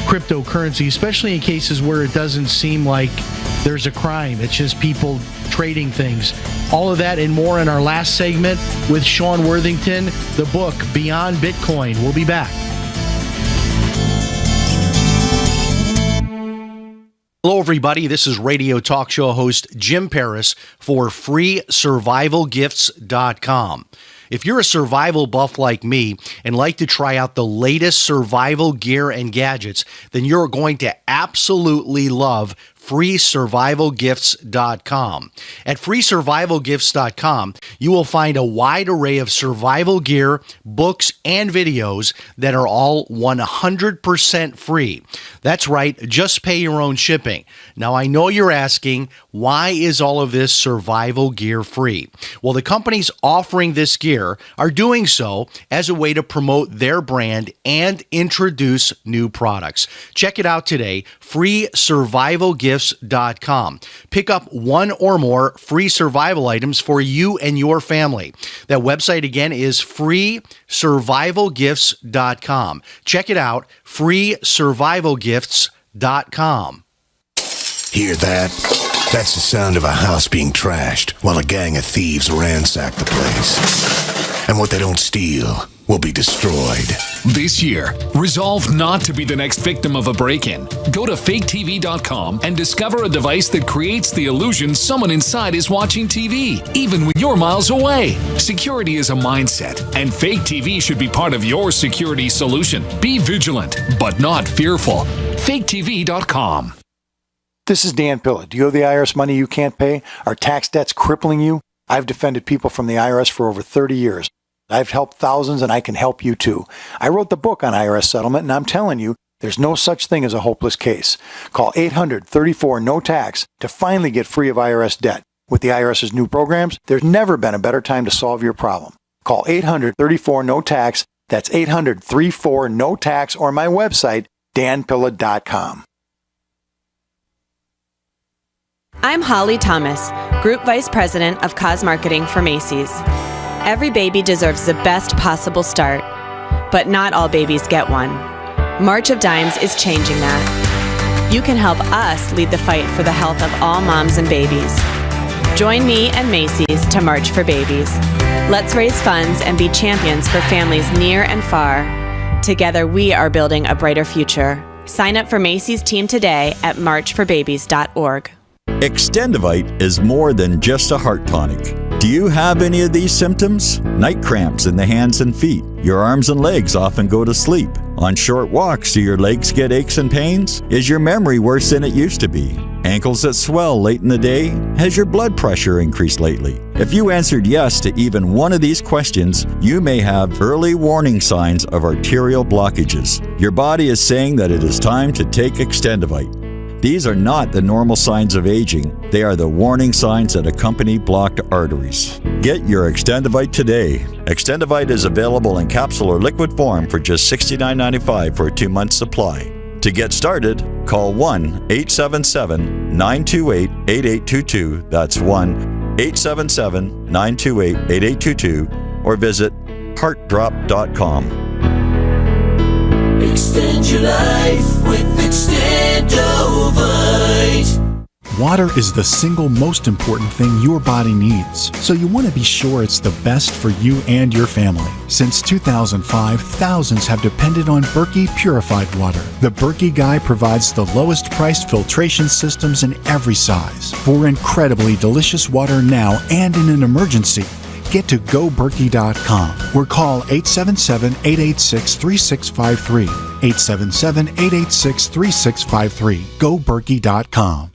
[SPEAKER 6] cryptocurrency, especially in cases where it doesn't seem like there's a crime. It's just people trading things. All of that and more in our last segment with Sean Worthington, the book Beyond Bitcoin. We'll be back. Hello, everybody. This is radio talk show host Jim Paris for freesurvivalgifts.com. If you're a survival buff like me and like to try out the latest survival gear and gadgets, then you're going to absolutely love freesurvivalgifts.com. At freesurvivalgifts.com, you will find a wide array of survival gear, books, and videos that are all 100% free. That's right, just pay your own shipping. Now, I know you're asking, why is all of this survival gear free? Well, the companies offering this gear are doing so as a way to promote their brand and introduce new products. Check it out today, freesurvivalgifts.com. Pick up one or more free survival items for you and your family. That website again is freesurvivalgifts.com. Check it out, freesurvivalgifts.com.
[SPEAKER 1] Hear that? That's the sound of a house being trashed while a gang of thieves ransack the place. And what they don't steal will be destroyed.
[SPEAKER 20] This year, resolve not to be the next victim of a break-in. Go to faketv.com and discover a device that creates the illusion someone inside is watching TV, even when you're miles away. Security is a mindset, and Fake TV should be part of your security solution. Be vigilant, but not fearful. faketv.com.
[SPEAKER 21] This is Dan Pilla. Do you owe the IRS money you can't pay? Are tax debts crippling you? I've defended people from the IRS for over 30 years. I've helped thousands, and I can help you too. I wrote the book on IRS settlement, and I'm telling you, there's no such thing as a hopeless case. Call 800-34-NO-TAX to finally get free of IRS debt. With the IRS's new programs, there's never been a better time to solve your problem. Call 800-34-NO-TAX. That's 800-34-NO-TAX, or my website, danpilla.com.
[SPEAKER 22] I'm Holly Thomas, Group Vice President of Cause Marketing for Macy's. Every baby deserves the best possible start, but not all babies get one. March of Dimes is changing that. You can help us lead the fight for the health of all moms and babies. Join me and Macy's to March for Babies. Let's raise funds and be champions for families near and far. Together, we are building a brighter future. Sign up for Macy's team today at marchforbabies.org.
[SPEAKER 23] Extendivite is more than just a heart tonic. Do you have any of these symptoms? Night cramps in the hands and feet. Your arms and legs often go to sleep. On short walks, do your legs get aches and pains? Is your memory worse than it used to be? Ankles that swell late in the day? Has your blood pressure increased lately? If you answered yes to even one of these questions, you may have early warning signs of arterial blockages. Your body is saying that it is time to take Extendivite. These are not the normal signs of aging. They are the warning signs that accompany blocked arteries. Get your Extendivite today. Extendivite is available in capsule or liquid form for just $69.95 for a 2-month supply. To get started, call 1-877-928-8822. That's 1-877-928-8822 or visit heartdrop.com.
[SPEAKER 2] Extend your life with Extendovite.
[SPEAKER 4] Water is the single most important thing your body needs, so you want to be sure it's the best for you and your family. Since 2005, thousands have depended on Berkey purified water. The Berkey Guy provides the lowest priced filtration systems in every size. For incredibly delicious water now and in an emergency, get to goberkey.com or call 877-886-3653. 877-886-3653. goberkey.com.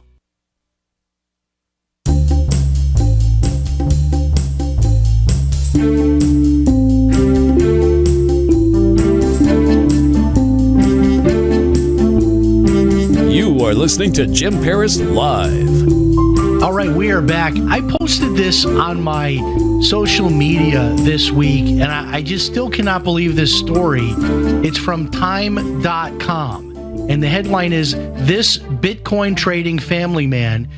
[SPEAKER 5] You are listening to Jim Paris Live.
[SPEAKER 6] All right, we are back. I posted this on my social media this week, and I just still cannot believe this story. It's from time.com, and the headline is, "This Bitcoin trading family man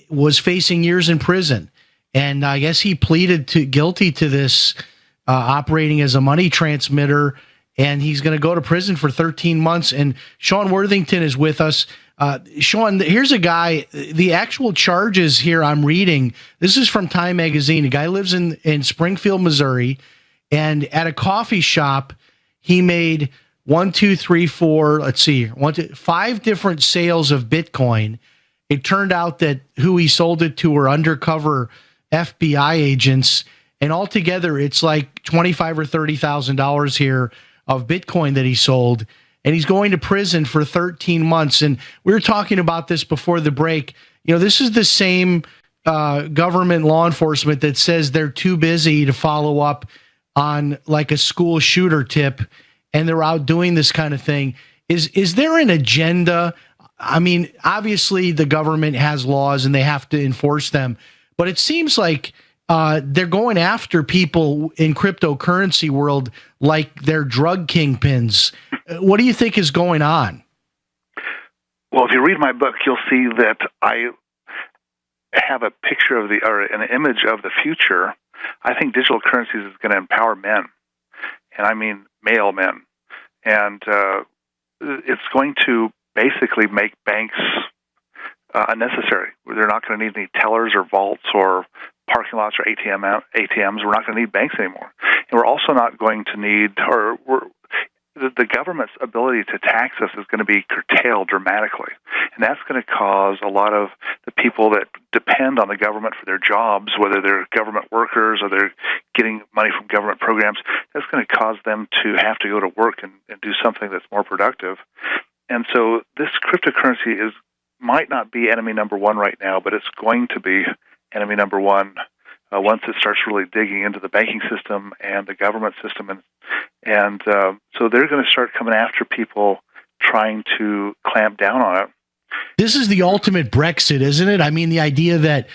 [SPEAKER 6] was facing years in prison." And I guess he pleaded guilty to this operating as a money transmitter, and he's going to go to prison for 13 months. And Sean Worthington is with us. Sean, here's a guy, the actual charges here I'm reading, this is from Time Magazine. A guy lives in Springfield, Missouri, and at a coffee shop, he made 5 different sales of Bitcoin. It turned out that who he sold it to were undercover FBI agents, and altogether it's like $25,000 or $30,000 here of Bitcoin that he sold, and he's going to prison for 13 months. And we were talking about this before the break. You know, this is the same government law enforcement that says they're too busy to follow up on like a school shooter tip, and they're out doing this kind of thing. Is there an agenda? I mean, obviously the government has laws and they have to enforce them, but it seems like they're going after people in cryptocurrency world like they're drug kingpins. What do you think is going on?
[SPEAKER 3] Well, if you read my book, you'll see that I have a picture of an image of the future. I think digital currencies is going to empower men, and I mean male men, and it's going to basically make banks unnecessary. They're not going to need any tellers or vaults or parking lots or ATMs. We're not going to need banks anymore. And we're also not going to need, the government's ability to tax us is going to be curtailed dramatically. And that's going to cause a lot of the people that depend on the government for their jobs, whether they're government workers or they're getting money from government programs, that's going to cause them to have to go to work and do something that's more productive. And so this cryptocurrency might not be enemy number one right now, but it's going to be enemy number one once it starts really digging into the banking system and the government system. And so they're going to start coming after people trying to clamp down on it.
[SPEAKER 6] This is the ultimate Brexit, isn't it? I mean, the idea that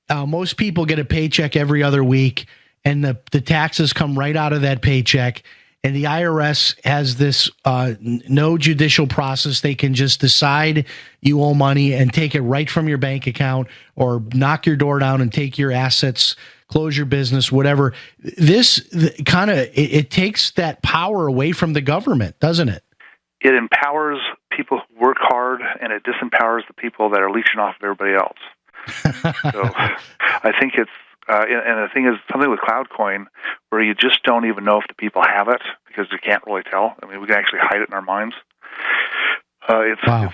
[SPEAKER 6] most people get a paycheck every other week and the taxes come right out of that paycheck. And the IRS has this no judicial process. They can just decide you owe money and take it right from your bank account or knock your door down and take your assets, close your business, whatever. This kind of, it takes that power away from the government, doesn't it?
[SPEAKER 3] It empowers people who work hard, and it disempowers the people that are leeching off of everybody else. So I think it's, and the thing is, something with CloudCoin where you just don't even know if the people have it because you can't really tell. I mean, we can actually hide it in our minds. It's going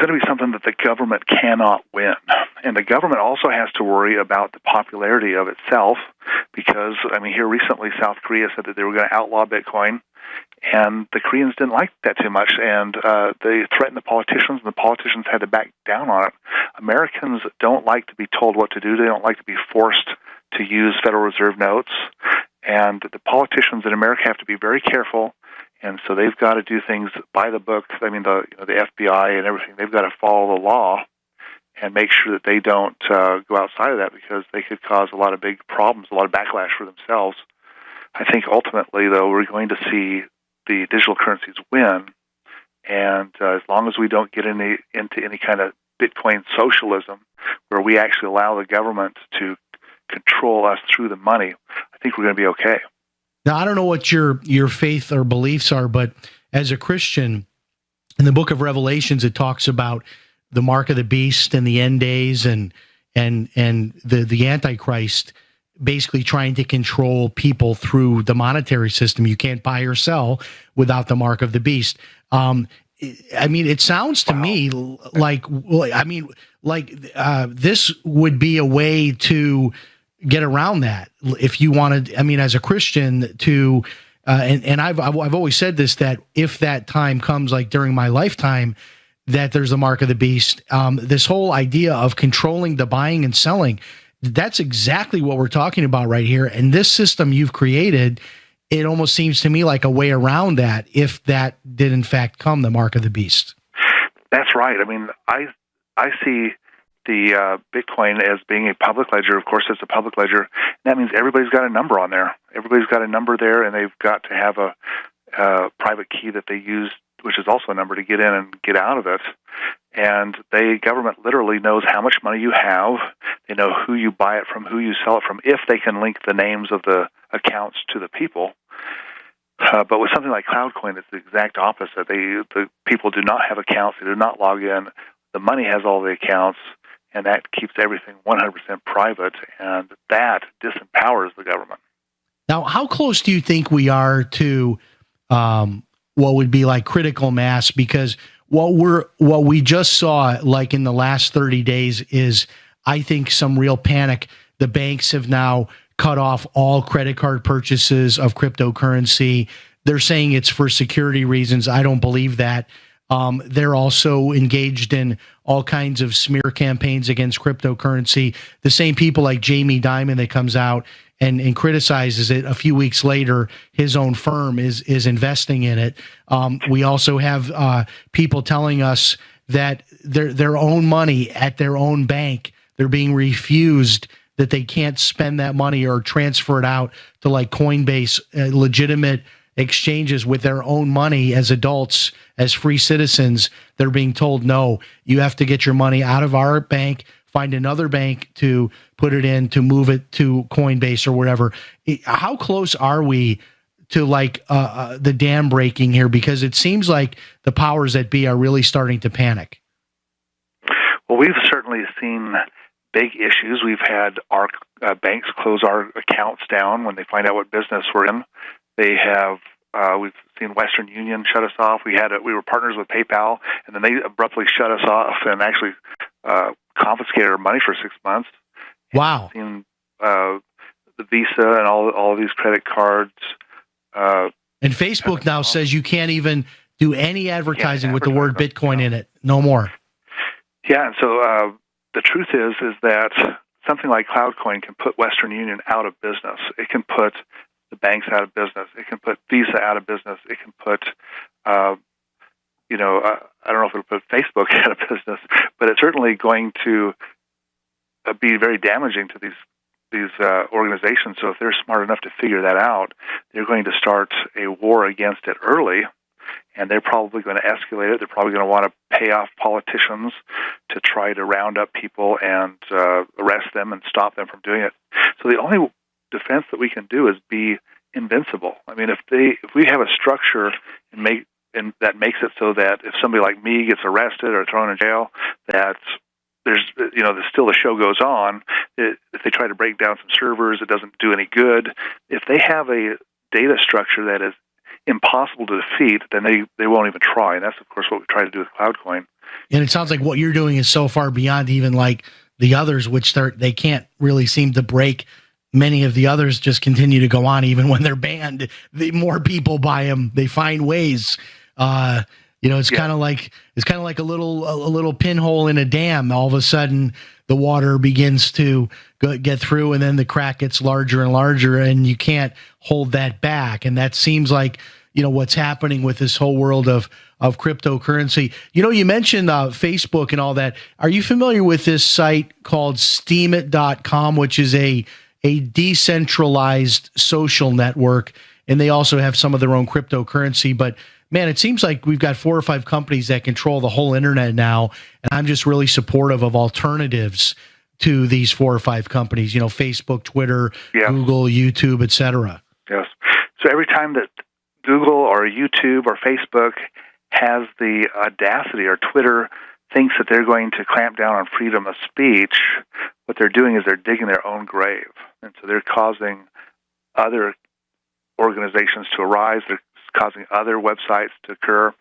[SPEAKER 3] to be something that the government cannot win. And the government also has to worry about the popularity of itself because, I mean, here recently South Korea said that they were going to outlaw Bitcoin. And the Koreans didn't like that too much, and they threatened the politicians, and the politicians had to back down on it. Americans don't like to be told what to do. They don't like to be forced to use Federal Reserve notes. And the politicians in America have to be very careful, and so they've got to do things by the book. I mean, the FBI and everything, they've got to follow the law and make sure that they don't go outside of that, because they could cause a lot of big problems, a lot of backlash for themselves. I think ultimately, though, we're going to see the digital currencies win, and as long as we don't get into any kind of Bitcoin socialism, where we actually allow the government to control us through the money, I think we're going to be okay.
[SPEAKER 6] Now, I don't know what your faith or beliefs are, but as a Christian, in the book of Revelations, it talks about the mark of the beast and the end days and the Antichrist basically trying to control people through the monetary system. You can't buy or sell without the mark of the beast. I mean, it sounds to me like this would be a way to get around that. If you wanted, I mean, as a Christian to, and I've always said this, that if that time comes, like during my lifetime, that there's a mark of the beast, this whole idea of controlling the buying and selling, that's exactly what we're talking about right here. And this system you've created, it almost seems to me like a way around that, if that did in fact come, the mark of the beast.
[SPEAKER 3] That's right. I mean, I see the Bitcoin as being a public ledger. Of course, it's a public ledger. That means everybody's got a number on there. Everybody's got a number there, and they've got to have a private key that they use, which is also a number to get in and get out of it. And the government literally knows how much money you have. They know who you buy it from, who you sell it from, if they can link the names of the accounts to the people. But with something like CloudCoin, it's the exact opposite. The people do not have accounts. They do not log in. The money has all the accounts, and that keeps everything 100% private, and that disempowers the government.
[SPEAKER 6] Now, how close do you think we are to what would be like critical mass? Because what we just saw, like in the last 30 days, is, I think, some real panic. The banks have now cut off all credit card purchases of cryptocurrency. They're saying it's for security reasons. I don't believe that. They're also engaged in all kinds of smear campaigns against cryptocurrency. The same people like Jamie Dimon that comes out and criticizes it, a few weeks later, his own firm is investing in it. We also have people telling us that their own money at their own bank, they're being refused, that they can't spend that money or transfer it out to like Coinbase, legitimate exchanges with their own money as adults, as free citizens. They're being told, no, you have to get your money out of our bank, find another bank to put it in, to move it to Coinbase or wherever. How close are we to like the dam breaking here? Because it seems like the powers that be are really starting to panic.
[SPEAKER 3] Well, we've certainly seen big issues. We've had our banks close our accounts down when they find out what business we're in. They have. We've seen Western Union shut us off. We were partners with PayPal, and then they abruptly shut us off and actually confiscated our money for 6 months.
[SPEAKER 6] Wow.
[SPEAKER 3] We've seen the Visa and all of these credit cards.
[SPEAKER 6] And Facebook now says you can't even do any advertising with the word Bitcoin in it. No more.
[SPEAKER 3] Yeah, and so the truth is that something like CloudCoin can put Western Union out of business. It can put the banks out of business. It can put Visa out of business. It can put, I don't know if it'll put Facebook out of business, but it's certainly going to be very damaging to these organizations. So if they're smart enough to figure that out, they're going to start a war against it early, and they're probably going to escalate it. They're probably going to want to pay off politicians to try to round up people and arrest them and stop them from doing it. So the only defense that we can do is be invincible. I mean, if we have a structure and that makes it so that if somebody like me gets arrested or thrown in jail, that there's still the show goes on. If they try to break down some servers, it doesn't do any good. If they have a data structure that is impossible to defeat, then they won't even try. And that's, of course, what we try to do with CloudCoin.
[SPEAKER 6] And it sounds like what you're doing is so far beyond even like the others, which they can't really seem to break many of the others just continue to go on even when they're banned. The more people buy them, they find ways. It's kind of like a little pinhole in a dam. All of a sudden, the water begins to get through, and then the crack gets larger and larger, and you can't hold that back. And that seems like what's happening with this whole world of cryptocurrency. You mentioned Facebook and all that. Are you familiar with this site called Steemit.com, which is a decentralized social network, and they also have some of their own cryptocurrency? But man, it seems like we've got 4 or 5 companies that control the whole internet now, and I'm just really supportive of alternatives to these 4 or 5 companies. Facebook, Twitter, Google, YouTube, etc.
[SPEAKER 3] Yes. So every time that Google or YouTube or Facebook has the audacity, or Twitter thinks that they're going to clamp down on freedom of speech, what they're doing is they're digging their own grave. And so they're causing other organizations to arise. They're causing other websites to occur.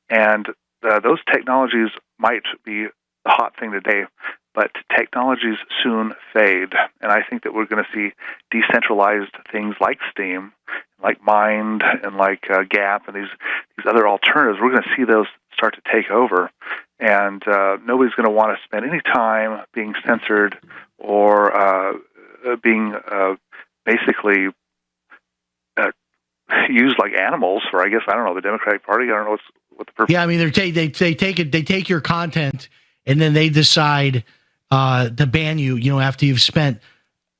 [SPEAKER 3] And those technologies might be the hot thing today, but technologies soon fade. And I think that we're going to see decentralized things like Steem, like Mind, and like Gap, and these other alternatives. We're going to see those start to take over. And nobody's going to want to spend any time being censored or being basically used like animals for, I guess, I don't know, the Democratic Party. I don't know what the purpose.
[SPEAKER 6] Yeah, I mean, they take your content, and then they decide to ban you. After you've spent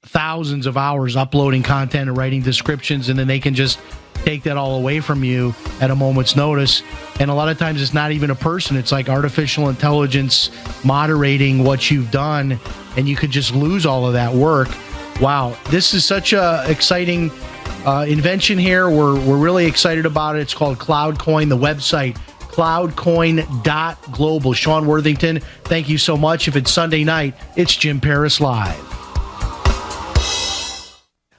[SPEAKER 6] thousands of hours uploading content and writing descriptions, and then they can just take that all away from you at a moment's notice. And a lot of times it's not even a person. It's like artificial intelligence moderating what you've done, and you could just lose all of that work. Wow, this is such a exciting invention here. We're really excited about it. It's called CloudCoin. The website, cloudcoin.global. Sean Worthington, thank you so much. If it's Sunday night, it's Jim Paris Live.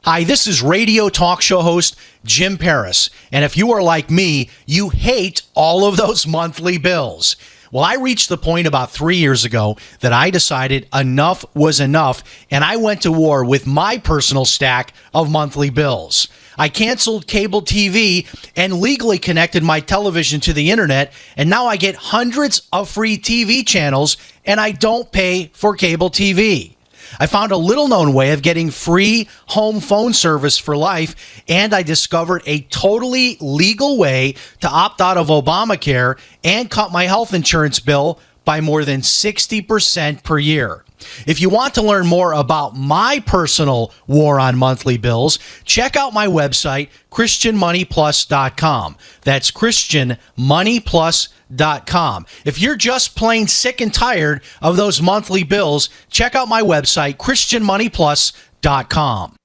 [SPEAKER 6] Hi, this is radio talk show host Jim Paris. And if you are like me, you hate all of those monthly bills. Well, I reached the point about 3 years ago that I decided enough was enough, and I went to war with my personal stack of monthly bills. I canceled cable TV and legally connected my television to the internet, and now I get hundreds of free TV channels, and I don't pay for cable TV. I found a little-known way of getting free home phone service for life, and I discovered a totally legal way to opt out of Obamacare and cut my health insurance bill by more than 60% per year. If you want to learn more about my personal war on monthly bills, check out my website, ChristianMoneyPlus.com. That's ChristianMoneyPlus.com. If you're just plain sick and tired of those monthly bills, check out my website, ChristianMoneyPlus.com.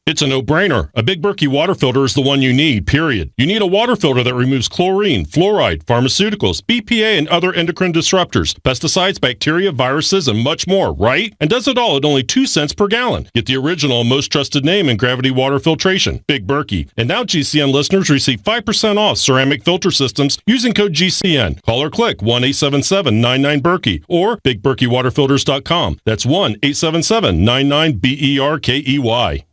[SPEAKER 7] It's a no-brainer. A Big Berkey water filter is the one you need, period. You need a water filter that removes chlorine, fluoride, pharmaceuticals, BPA, and other endocrine disruptors, pesticides, bacteria, viruses, and much more, right? And does it all at only 2 cents per gallon. Get the original, most trusted name in gravity water filtration, Big Berkey. And now GCN listeners receive 5% off ceramic filter systems using code GCN. Call or click 1-877-99-BERKEY or BigBerkeyWaterFilters.com. That's 1-877-99-BERKEY.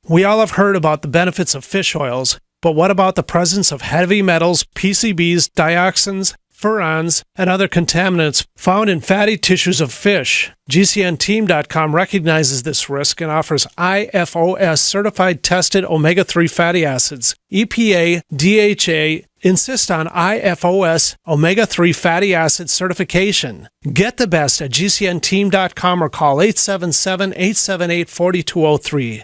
[SPEAKER 8] We all have heard about the benefits of fish oils, but what about the presence of heavy metals, PCBs, dioxins, furans, and other contaminants found in fatty tissues of fish? GCNteam.com recognizes this risk and offers IFOS certified tested omega-3 fatty acids. EPA, DHA insist on IFOS omega-3 fatty acid certification. Get the best at GCNteam.com or call 877-878-4203.